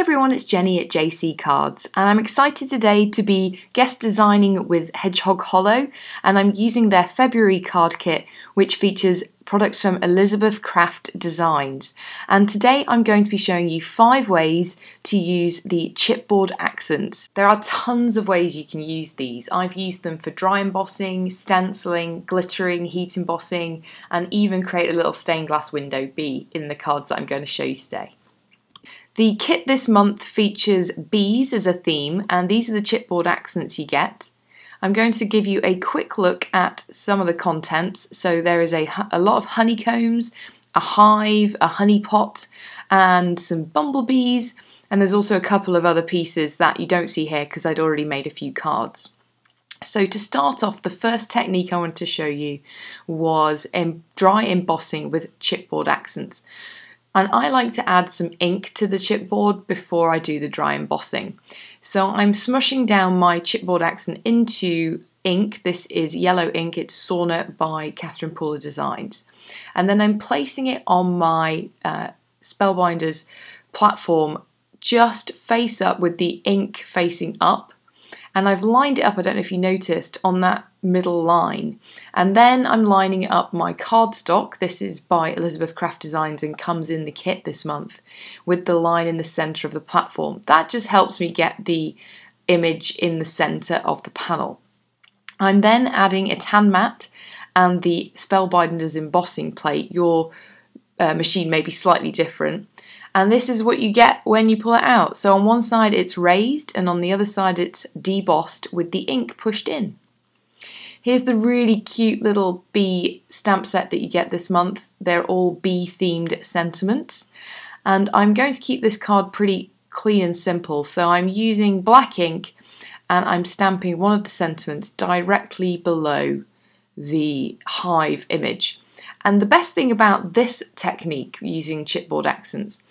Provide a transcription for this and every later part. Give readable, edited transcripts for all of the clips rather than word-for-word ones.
everyone, it's Jenny at JC Cards, and I'm excited today to be guest designing with Hedgehog Hollow, and I'm using their February card kit, which features products from Elizabeth Craft Designs. And today I'm going to be showing you 5 ways to use the chipboard accents. There are tons of ways you can use these. I've used them for dry embossing, stenciling, glittering, heat embossing, and even create a little stained glass window bee in the cards that I'm going to show you today. The kit this month features bees as a theme, and these are the chipboard accents you get. I'm going to give you a quick look at some of the contents. So there is a lot of honeycombs, a hive, a honey pot, and some bumblebees, and there's also a couple of other pieces that you don't see here because I'd already made a few cards. So to start off, the first technique I wanted to show you was dry embossing with chipboard accents. And I like to add some ink to the chipboard before I do the dry embossing. So I'm smushing down my chipboard accent into ink. This is yellow ink, it's Sauna by Catherine Pooler Designs. And then I'm placing it on my Spellbinders platform just face up with the ink facing up. And I've lined it up, I don't know if you noticed, on that middle line. And then I'm lining up my cardstock. This is by Elizabeth Craft Designs and comes in the kit this month, with the line in the centre of the platform. That just helps me get the image in the centre of the panel. I'm then adding a tan mat and the Spellbinders embossing plate. Your machine may be slightly different. And this is what you get when you pull it out. So on one side it's raised and on the other side it's debossed with the ink pushed in. Here's the really cute little bee stamp set that you get this month. They're all bee themed sentiments. And I'm going to keep this card pretty clean and simple. So I'm using black ink and I'm stamping one of the sentiments directly below the hive image. And the best thing about this technique, using chipboard accents,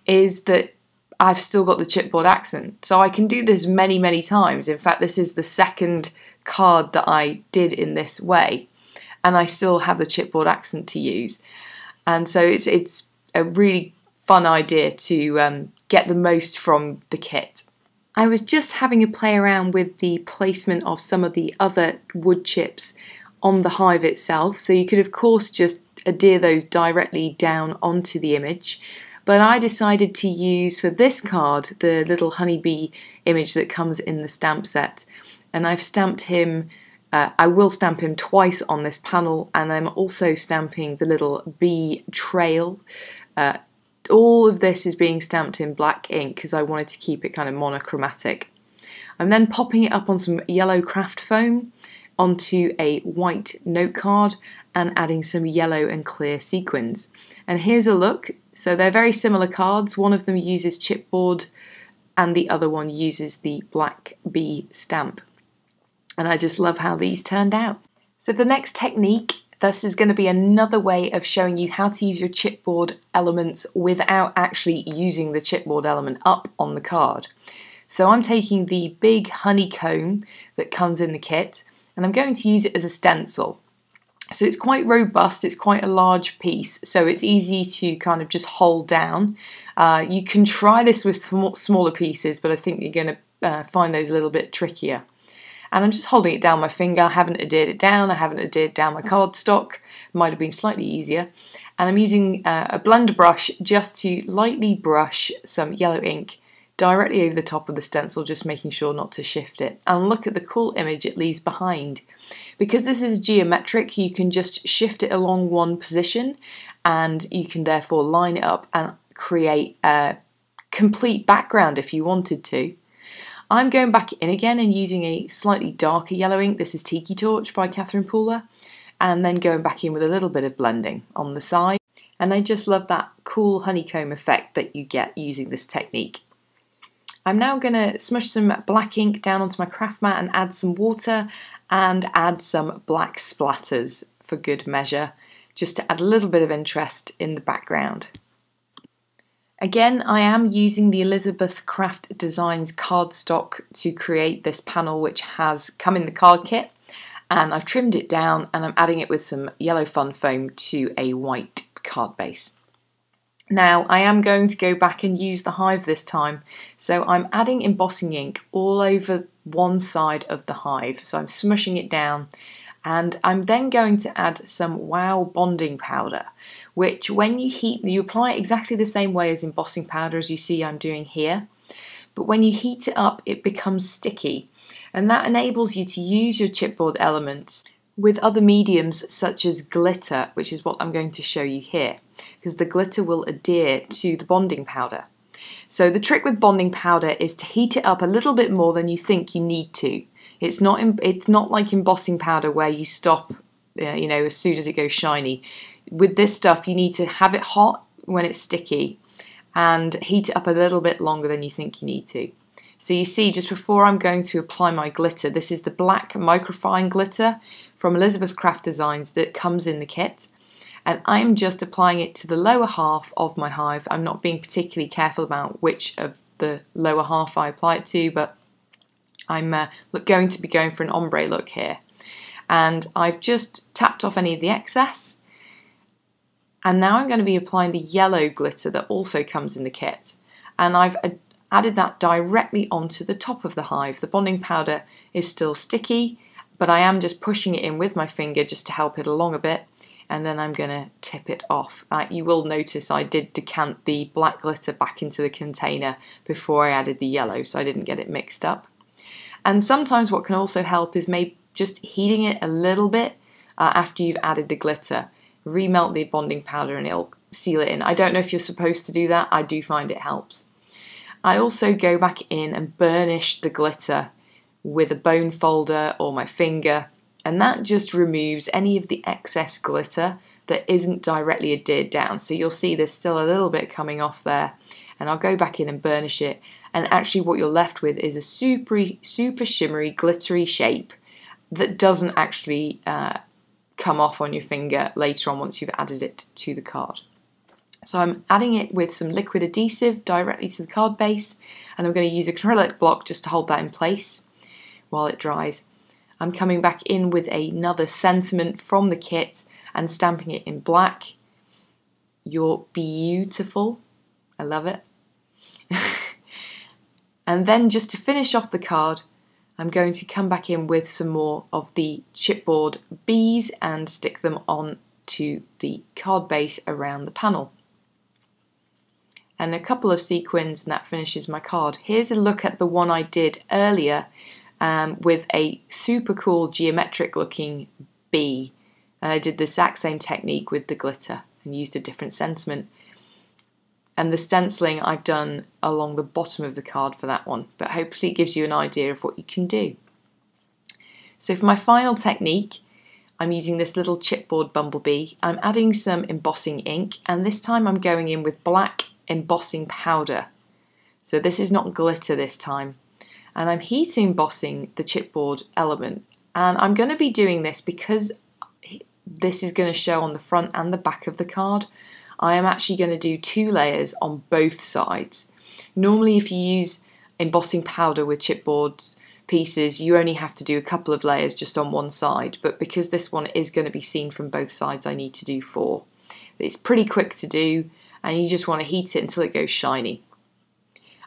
is that I've still got the chipboard accent. So I can do this many, many times. In fact, this is the second card that I did in this way, and I still have the chipboard accent to use. And so it's a really fun idea to get the most from the kit. I was just having a play around with the placement of some of the other wood chips on the hive itself, so you could of course just adhere those directly down onto the image, but I decided to use for this card the little honeybee image that comes in the stamp set, and I've stamped him, I will stamp him twice on this panel, and I'm also stamping the little bee trail. All of this is being stamped in black ink because I wanted to keep it kind of monochromatic. I'm then popping it up on some yellow craft foam onto a white note card and adding some yellow and clear sequins. And here's a look. So they're very similar cards. One of them uses chipboard and the other one uses the black bee stamp. And I just love how these turned out. So the next technique, this is going to be another way of showing you how to use your chipboard elements without actually using the chipboard element up on the card. So I'm taking the big honeycomb that comes in the kit, and I'm going to use it as a stencil. So it's quite robust, it's quite a large piece, so it's easy to kind of just hold down. You can try this with smaller pieces, but I think you're going to find those a little bit trickier. And I'm just holding it down my finger. I haven't adhered it down, I haven't adhered down my cardstock. Might have been slightly easier. And I'm using a blender brush just to lightly brush some yellow ink directly over the top of the stencil, just making sure not to shift it. And look at the cool image it leaves behind. Because this is geometric, you can just shift it along one position and you can therefore line it up and create a complete background if you wanted to. I'm going back in again and using a slightly darker yellow ink. This is Tiki Torch by Catherine Pooler, and then going back in with a little bit of blending on the side. And I just love that cool honeycomb effect that you get using this technique. I'm now going to smush some black ink down onto my craft mat and add some water and add some black splatters for good measure, just to add a little bit of interest in the background. Again, I am using the Elizabeth Craft Designs cardstock to create this panel, which has come in the card kit, and I've trimmed it down and I'm adding it with some yellow fun foam to a white card base. Now I am going to go back and use the hive this time, so I'm adding embossing ink all over one side of the hive, so I'm smushing it down, and I'm then going to add some Wow bonding powder, which when you heat, you apply it exactly the same way as embossing powder as you see I'm doing here, but when you heat it up it becomes sticky, and that enables you to use your chipboard elements with other mediums such as glitter, which is what I'm going to show you here, because the glitter will adhere to the bonding powder. So the trick with bonding powder is to heat it up a little bit more than you think you need to. It's not like embossing powder where you stop, you know, as soon as it goes shiny. With this stuff you need to have it hot when it's sticky and heat it up a little bit longer than you think you need to. So you see, just before I'm going to apply my glitter, this is the black microfine glitter from Elizabeth Craft Designs that comes in the kit, and I'm just applying it to the lower half of my hive. I'm not being particularly careful about which of the lower half I apply it to, but I'm going to be going for an ombre look here. And I've just tapped off any of the excess, and now I'm going to be applying the yellow glitter that also comes in the kit, and I've added that directly onto the top of the hive. The bonding powder is still sticky, but I am just pushing it in with my finger just to help it along a bit, and then I'm going to tip it off. You will notice I did decant the black glitter back into the container before I added the yellow, so I didn't get it mixed up. And sometimes what can also help is maybe just heating it a little bit after you've added the glitter. Remelt the bonding powder and it'll seal it in. I don't know if you're supposed to do that, I do find it helps. I also go back in and burnish the glitter with a bone folder or my finger, and that just removes any of the excess glitter that isn't directly adhered down. So you'll see there's still a little bit coming off there, and I'll go back in and burnish it, and actually what you're left with is a super shimmery glittery shape that doesn't actually come off on your finger later on once you've added it to the card. So I'm adding it with some liquid adhesive directly to the card base, and I'm going to use acrylic block just to hold that in place while it dries. I'm coming back in with another sentiment from the kit and stamping it in black. You're beautiful. I love it. And then just to finish off the card, I'm going to come back in with some more of the chipboard bees and stick them on to the card base around the panel. And a couple of sequins, and that finishes my card. Here's a look at the one I did earlier with a super cool geometric looking bee. And I did the exact same technique with the glitter and used a different sentiment. And the stenciling I've done along the bottom of the card for that one, but hopefully it gives you an idea of what you can do. So for my final technique, I'm using this little chipboard bumblebee. I'm adding some embossing ink, and this time I'm going in with black embossing powder. So this is not glitter this time. And I'm heat embossing the chipboard element, and I'm going to be doing this because this is going to show on the front and the back of the card. I am actually going to do 2 layers on both sides. Normally if you use embossing powder with chipboard pieces, you only have to do a couple of layers just on one side, but because this one is going to be seen from both sides, I need to do 4. It's pretty quick to do, and you just want to heat it until it goes shiny.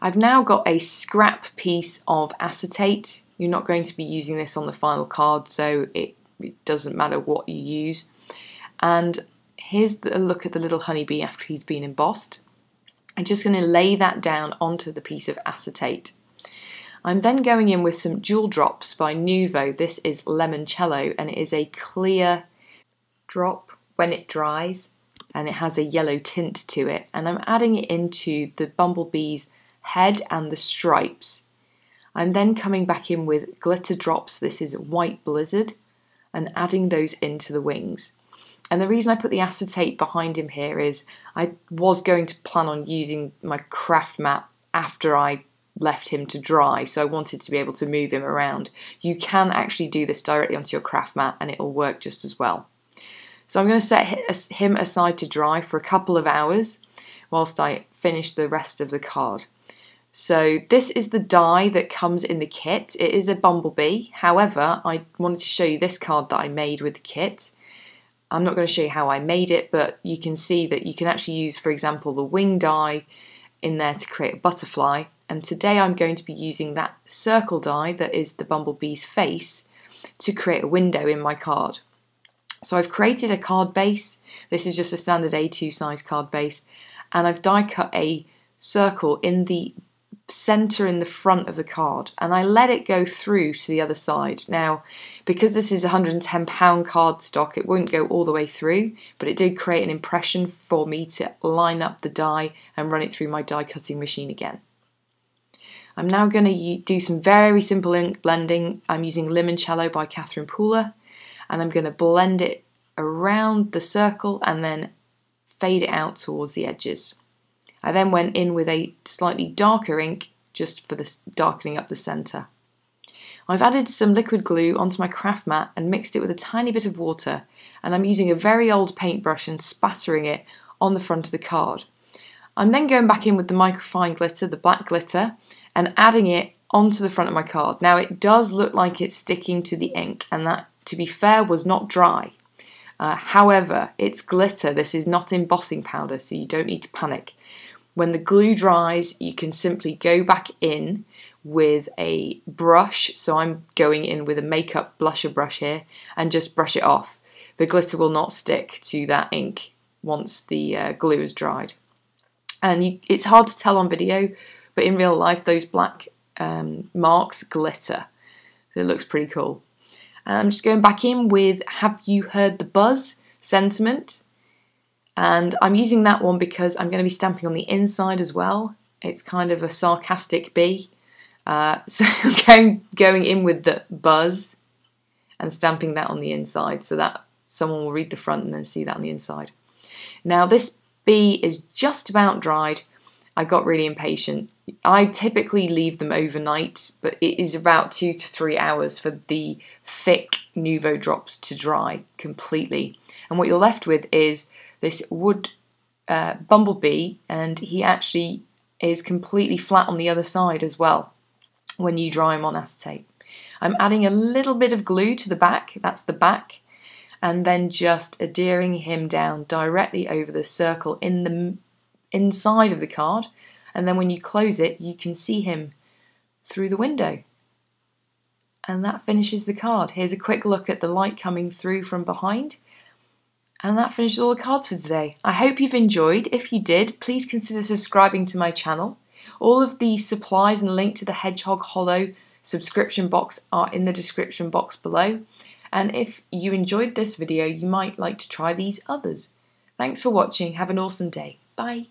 I've now got a scrap piece of acetate. You're not going to be using this on the final card, so it doesn't matter what you use. And here's a look at the little honeybee after he's been embossed. I'm just going to lay that down onto the piece of acetate. I'm then going in with some Jewel Drops by Nuvo. This is Limoncello, and it is a clear drop when it dries, and it has a yellow tint to it. And I'm adding it into the bumblebee's head and the stripes. I'm then coming back in with glitter drops. This is White Blizzard, and adding those into the wings. And the reason I put the acetate behind him here is I was going to plan on using my craft mat after I left him to dry, so I wanted to be able to move him around. You can actually do this directly onto your craft mat and it will work just as well. So I'm going to set him aside to dry for a couple of hours whilst I finish the rest of the card. So this is the die that comes in the kit. It is a bumblebee. However, I wanted to show you this card that I made with the kit. I'm not going to show you how I made it, but you can see that you can actually use, for example, the wing die in there to create a butterfly. And today I'm going to be using that circle die that is the bumblebee's face to create a window in my card. So I've created a card base. This is just a standard A2 size card base, and I've die cut a circle in the center in the front of the card, and I let it go through to the other side. Now, because this is £110 cardstock, it won't go all the way through, but it did create an impression for me to line up the die and run it through my die cutting machine again. I'm now going to do some very simple ink blending. I'm using Limoncello by Catherine Pooler, and I'm going to blend it around the circle and then fade it out towards the edges. I then went in with a slightly darker ink just for the darkening up the centre. I've added some liquid glue onto my craft mat and mixed it with a tiny bit of water, and I'm using a very old paintbrush and spattering it on the front of the card. I'm then going back in with the microfine glitter, the black glitter, and adding it onto the front of my card. Now it does look like it's sticking to the ink, and that, to be fair, was not dry. However, it's glitter. This is not embossing powder, so you don't need to panic. When the glue dries, you can simply go back in with a brush. So I'm going in with a makeup blusher brush here and just brush it off. The glitter will not stick to that ink once the glue is dried. And it's hard to tell on video, but in real life those black marks glitter. So it looks pretty cool. And I'm just going back in with Have You Heard the Buzz sentiment. And I'm using that one because I'm going to be stamping on the inside as well. It's kind of a sarcastic bee. So I'm going in with the buzz and stamping that on the inside so that someone will read the front and then see that on the inside. Now this bee is just about dried. I got really impatient. I typically leave them overnight, but it is about 2 to 3 hours for the thick Nuvo drops to dry completely. And what you're left with is this wood bumblebee, and he actually is completely flat on the other side as well when you dry him on acetate. I'm adding a little bit of glue to the back, that's the back, and then just adhering him down directly over the circle in the inside of the card, and then when you close it you can see him through the window. And that finishes the card. Here's a quick look at the light coming through from behind. And that finishes all the cards for today. I hope you've enjoyed. If you did, please consider subscribing to my channel. All of the supplies and link to the Hedgehog Hollow subscription box are in the description box below. And if you enjoyed this video, you might like to try these others. Thanks for watching. Have an awesome day. Bye.